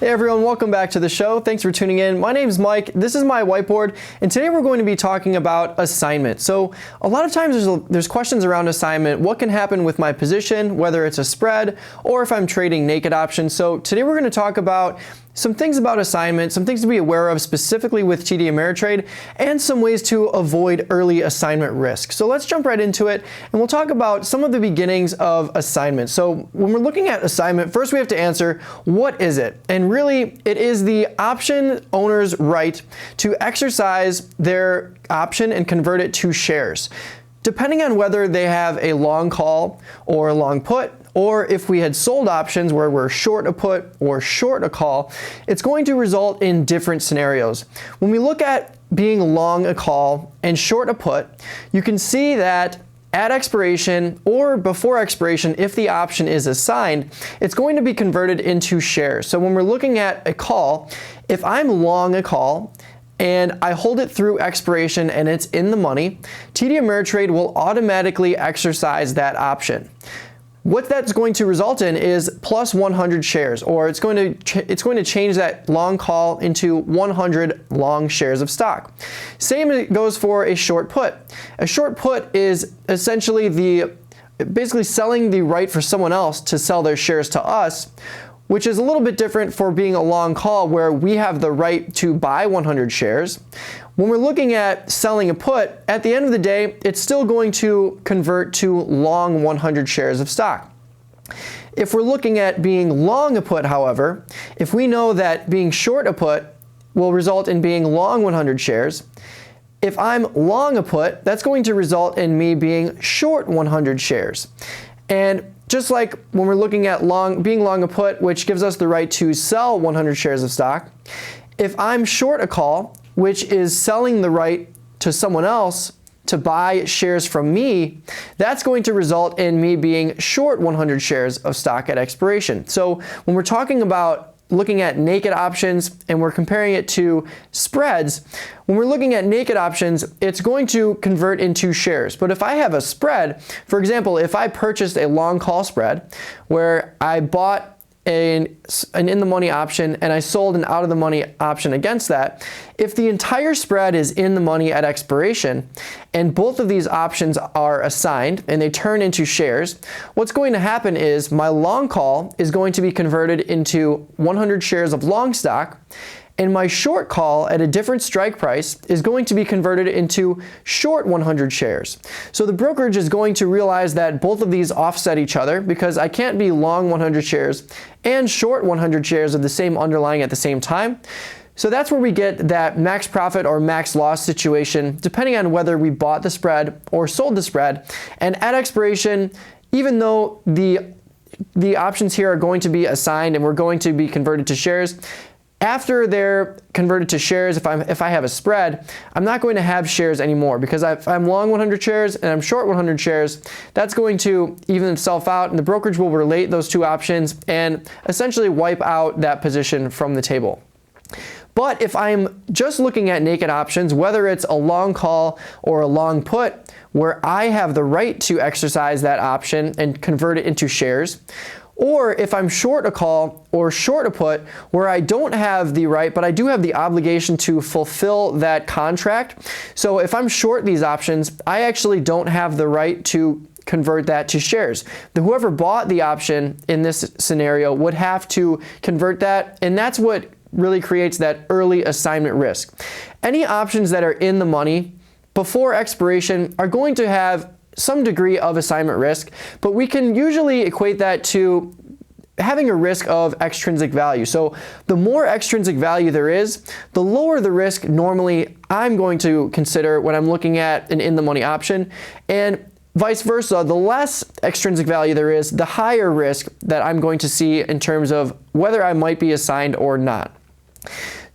Hey everyone, welcome back to the show. Thanks for tuning in. My name is Mike. This is my whiteboard, and today we're going to be talking about assignment. So a lot of times there's questions around assignment. What can happen with my position, whether it's a spread or if I'm trading naked options. So today we're going to talk about some things about assignment, some things to be aware of specifically with TD Ameritrade, and some ways to avoid early assignment risk. So let's jump right into it, and we'll talk about some of the beginnings of assignment. So when we're looking at assignment, first we have to answer, what is it? And really, it is the option owner's right to exercise their option and convert it to shares. Depending on whether they have a long call or a long put, or if we had sold options where we're short a put or short a call, it's going to result in different scenarios. When we look at being long a call and short a put, you can see that at expiration or before expiration, if the option is assigned, it's going to be converted into shares. So when we're looking at a call, if I'm long a call and I hold it through expiration and it's in the money, TD Ameritrade will automatically exercise that option. What that's going to result in is plus 100 shares, or it's going to change that long call into 100 long shares of stock. Same goes for a short put. A short put is essentially basically selling the right for someone else to sell their shares to us, which is a little bit different for being a long call where we have the right to buy 100 shares. When we're looking at selling a put, at the end of the day, it's still going to convert to long 100 shares of stock. If we're looking at being long a put, however, if we know that being short a put will result in being long 100 shares, if I'm long a put, that's going to result in me being short 100 shares. And just like when we're looking at being long a put, which gives us the right to sell 100 shares of stock, if I'm short a call, which is selling the right to someone else to buy shares from me, that's going to result in me being short 100 shares of stock at expiration. So when we're talking about looking at naked options and we're comparing it to spreads, when we're looking at naked options, it's going to convert into shares. But if I have a spread, for example, if I purchased a long call spread where I bought an in-the-money option and I sold an out-of-the-money option against that, if the entire spread is in the money at expiration and both of these options are assigned and they turn into shares, what's going to happen is my long call is going to be converted into 100 shares of long stock, and my short call at a different strike price is going to be converted into short 100 shares. So the brokerage is going to realize that both of these offset each other because I can't be long 100 shares and short 100 shares of the same underlying at the same time. So that's where we get that max profit or max loss situation, depending on whether we bought the spread or sold the spread. And at expiration, even though the options here are going to be assigned and we're going to be converted to shares, after they're converted to shares, if I have a spread, I'm not going to have shares anymore because if I'm long 100 shares and I'm short 100 shares, that's going to even itself out, and the brokerage will relate those two options and essentially wipe out that position from the table. But if I'm just looking at naked options, whether it's a long call or a long put, where I have the right to exercise that option and convert it into shares, or if I'm short a call or short a put where I don't have the right, but I do have the obligation to fulfill that contract. So if I'm short these options, I actually don't have the right to convert that to shares. Whoever bought the option in this scenario would have to convert that, and that's what really creates that early assignment risk. Any options that are in the money before expiration are going to have some degree of assignment risk, but we can usually equate that to having a risk of extrinsic value. So the more extrinsic value there is, the lower the risk normally I'm going to consider when I'm looking at an in-the-money option, and vice versa, the less extrinsic value there is, the higher risk that I'm going to see in terms of whether I might be assigned or not.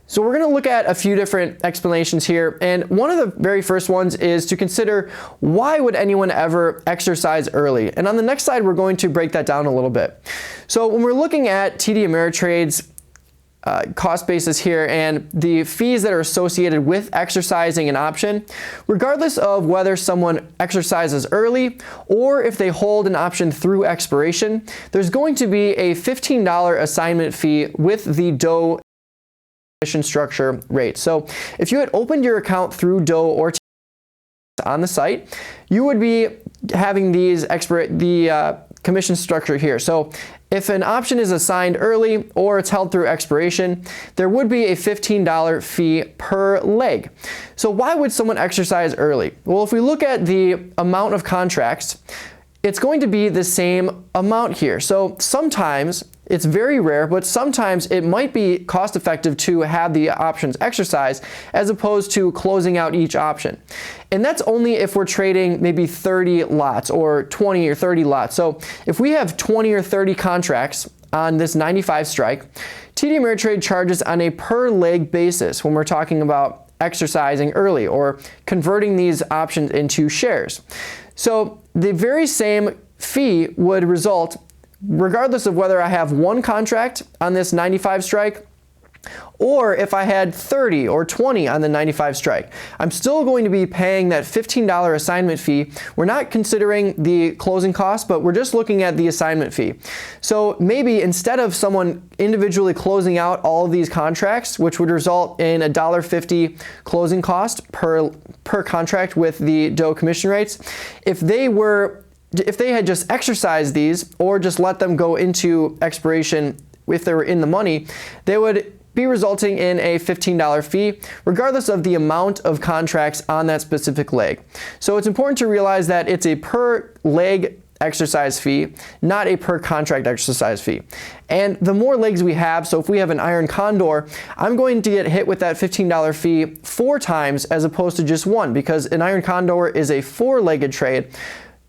So we're going to look at a few different explanations here, and one of the very first ones is to consider why would anyone ever exercise early? And on the next slide, we're going to break that down a little bit. So when we're looking at TD Ameritrade's cost basis here and the fees that are associated with exercising an option, regardless of whether someone exercises early or if they hold an option through expiration, there's going to be a $15 assignment fee with the DOE commission structure rate. So if you had opened your account through DOE or on the site, you would be having these commission structure here. So if an option is assigned early or it's held through expiration, there would be a $15 fee per leg. So why would someone exercise early? Well, if we look at the amount of contracts, it's going to be the same amount here. So sometimes, it's very rare, but sometimes it might be cost effective to have the options exercised as opposed to closing out each option. And that's only if we're trading maybe 30 lots or 20 or 30 lots. So if we have 20 or 30 contracts on this 95 strike, TD Ameritrade charges on a per leg basis when we're talking about exercising early or converting these options into shares. So the very same fee would result regardless of whether I have one contract on this 95 strike or if I had 30 or 20 on the 95 strike. I'm still going to be paying that $15 assignment fee. We're not considering the closing costs, but we're just looking at the assignment fee. So maybe instead of someone individually closing out all of these contracts, which would result in a $1.50 closing cost per contract with the DOE commission rates, if they had just exercised these or just let them go into expiration if they were in the money, they would be resulting in a $15 fee regardless of the amount of contracts on that specific leg. So it's important to realize that it's a per leg exercise fee, not a per contract exercise fee. And the more legs we have, so if we have an iron condor, I'm going to get hit with that $15 fee 4 times as opposed to just 1, because an iron condor is a 4-legged trade,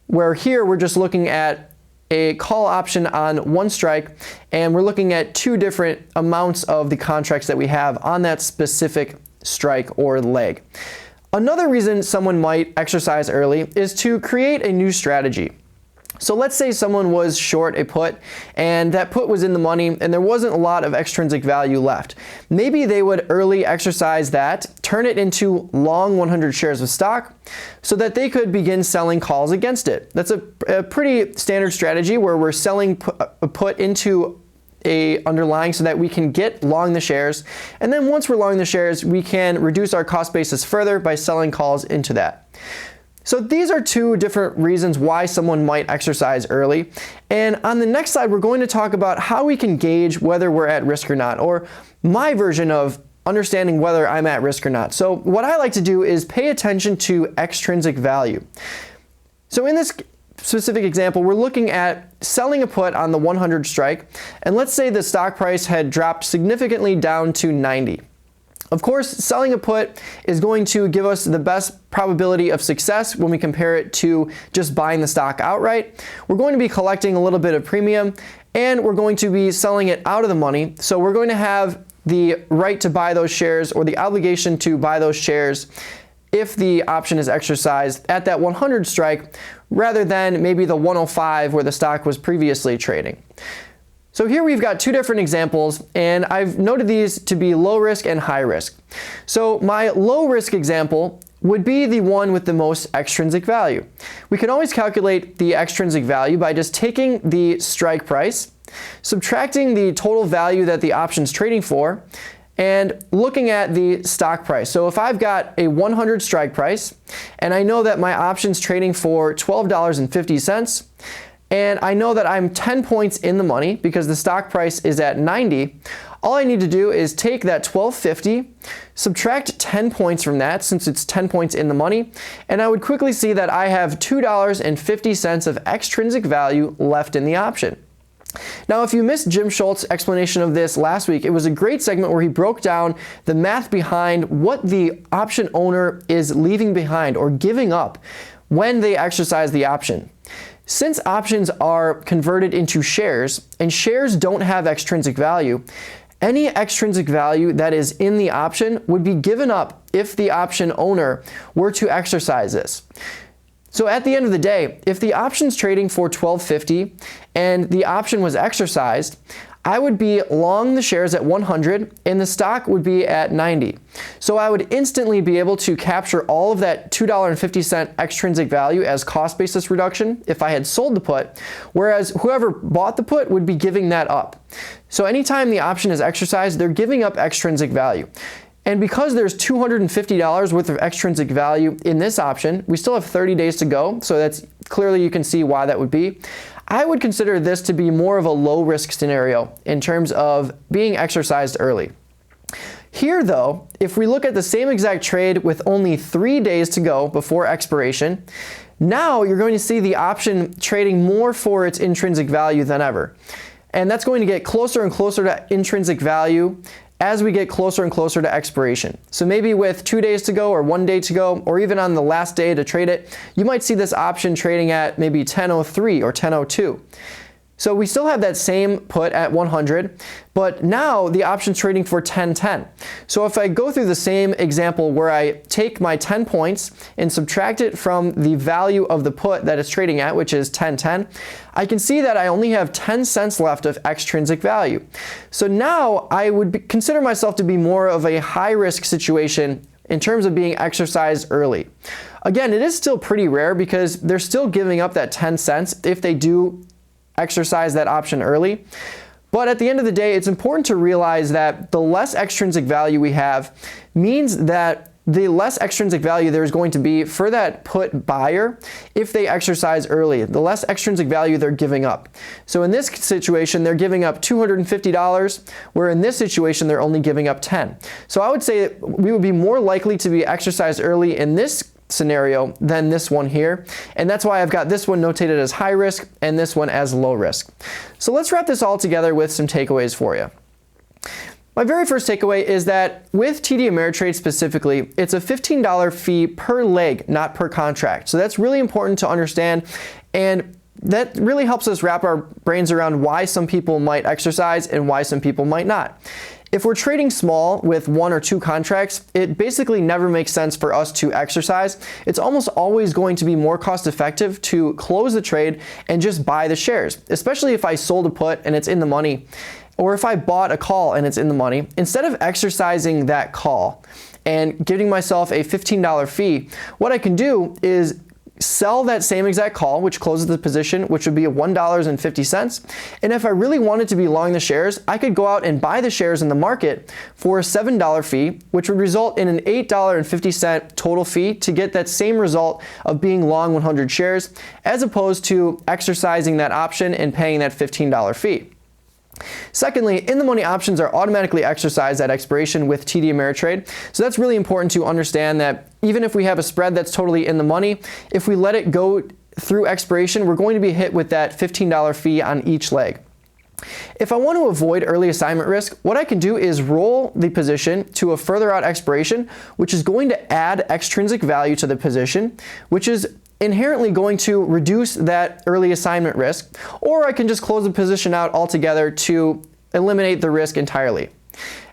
where here we're just looking at a call option on 1 strike, and we're looking at 2 different amounts of the contracts that we have on that specific strike or leg. Another reason someone might exercise early is to create a new strategy. So let's say someone was short a put and that put was in the money and there wasn't a lot of extrinsic value left. Maybe they would early exercise that, turn it into long 100 shares of stock so that they could begin selling calls against it. That's a pretty standard strategy where we're selling a put into a underlying so that we can get long the shares, and then once we're long the shares, we can reduce our cost basis further by selling calls into that. So these are 2 different reasons why someone might exercise early. And on the next slide, we're going to talk about how we can gauge whether we're at risk or not, or my version of understanding whether I'm at risk or not. So what I like to do is pay attention to extrinsic value. So in this specific example, we're looking at selling a put on the 100 strike, and let's say the stock price had dropped significantly down to 90. Of course, selling a put is going to give us the best probability of success when we compare it to just buying the stock outright. We're going to be collecting a little bit of premium, and we're going to be selling it out of the money. So we're going to have the right to buy those shares or the obligation to buy those shares if the option is exercised at that 100 strike rather than maybe the 105 where the stock was previously trading. So here we've got 2 different examples, and I've noted these to be low risk and high risk. So my low risk example would be the one with the most extrinsic value. We can always calculate the extrinsic value by just taking the strike price, subtracting the total value that the option's trading for, and looking at the stock price. So if I've got a 100 strike price, and I know that my option's trading for $12.50, and I know that I'm 10 points in the money because the stock price is at 90, all I need to do is take that $12.50, subtract 10 points from that since it's 10 points in the money, and I would quickly see that I have $2.50 of extrinsic value left in the option. Now, if you missed Jim Schultz's explanation of this last week, it was a great segment where he broke down the math behind what the option owner is leaving behind or giving up when they exercise the option. Since options are converted into shares, and shares don't have extrinsic value, any extrinsic value that is in the option would be given up if the option owner were to exercise this. So at the end of the day, if the option's trading for $12.50 and the option was exercised, I would be long the shares at 100 and the stock would be at 90. So I would instantly be able to capture all of that $2.50 extrinsic value as cost basis reduction if I had sold the put, whereas whoever bought the put would be giving that up. So anytime the option is exercised, they're giving up extrinsic value. And because there's $250 worth of extrinsic value in this option, we still have 30 days to go, so that's clearly you can see why that would be. I would consider this to be more of a low risk scenario in terms of being exercised early. Here though, if we look at the same exact trade with only 3 days to go before expiration, now you're going to see the option trading more for its intrinsic value than ever. And that's going to get closer and closer to intrinsic value as we get closer and closer to expiration. So maybe with 2 days to go or 1 day to go, or even on the last day to trade it, you might see this option trading at maybe 10:03 or 10:02. So we still have that same put at 100, but now the option's trading for 10.10. So if I go through the same example where I take my 10 points and subtract it from the value of the put that it's trading at, which is 10.10, I can see that I only have 10 cents left of extrinsic value. So now I would consider myself to be more of a high risk situation in terms of being exercised early. Again, it is still pretty rare because they're still giving up that 10 cents if they do exercise that option early. But at the end of the day, it's important to realize that the less extrinsic value we have means that the less extrinsic value there's going to be for that put buyer if they exercise early, the less extrinsic value they're giving up. So in this situation, they're giving up $250, where in this situation, they're only giving up 10. So I would say that we would be more likely to be exercised early in this scenario than this one here, and that's why I've got this one notated as high risk and this one as low risk. So let's wrap this all together with some takeaways for you. My very first takeaway is that with TD Ameritrade specifically, it's a $15 fee per leg, not per contract. So that's really important to understand, and that really helps us wrap our brains around why some people might exercise and why some people might not. If we're trading small with 1 or 2 contracts, it basically never makes sense for us to exercise. It's almost always going to be more cost effective to close the trade and just buy the shares, especially if I sold a put and it's in the money, or if I bought a call and it's in the money. Instead of exercising that call and giving myself a $15 fee, what I can do is sell that same exact call, which closes the position, which would be $1.50. And if I really wanted to be long the shares, I could go out and buy the shares in the market for a $7 fee, which would result in an $8.50 total fee to get that same result of being long 100 shares, as opposed to exercising that option and paying that $15 fee. Secondly, in-the-money options are automatically exercised at expiration with TD Ameritrade. So that's really important to understand that even if we have a spread that's totally in the money, if we let it go through expiration, we're going to be hit with that $15 fee on each leg. If I want to avoid early assignment risk, what I can do is roll the position to a further out expiration, which is going to add extrinsic value to the position, which is inherently going to reduce that early assignment risk, or I can just close the position out altogether to eliminate the risk entirely.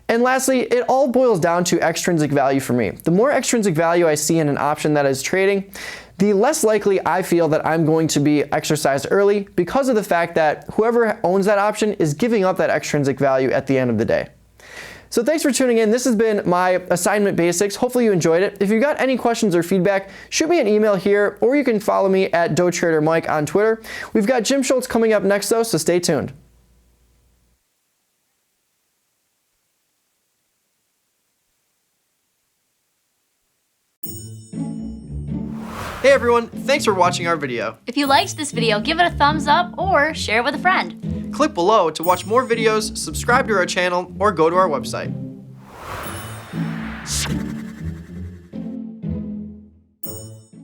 And lastly, it all boils down to extrinsic value for me. The more extrinsic value I see in an option that is trading, the less likely I feel that I'm going to be exercised early, because of the fact that whoever owns that option is giving up that extrinsic value at the end of the day. So thanks for tuning in. This has been my assignment basics. Hopefully you enjoyed it. If you got any questions or feedback, shoot me an email here, or you can follow me at DoTraderMike on Twitter. We've got Jim Schultz coming up next though, so stay tuned. Hey everyone, thanks for watching our video. If you liked this video, give it a thumbs up or share it with a friend. Click below to watch more videos, subscribe to our channel, or go to our website.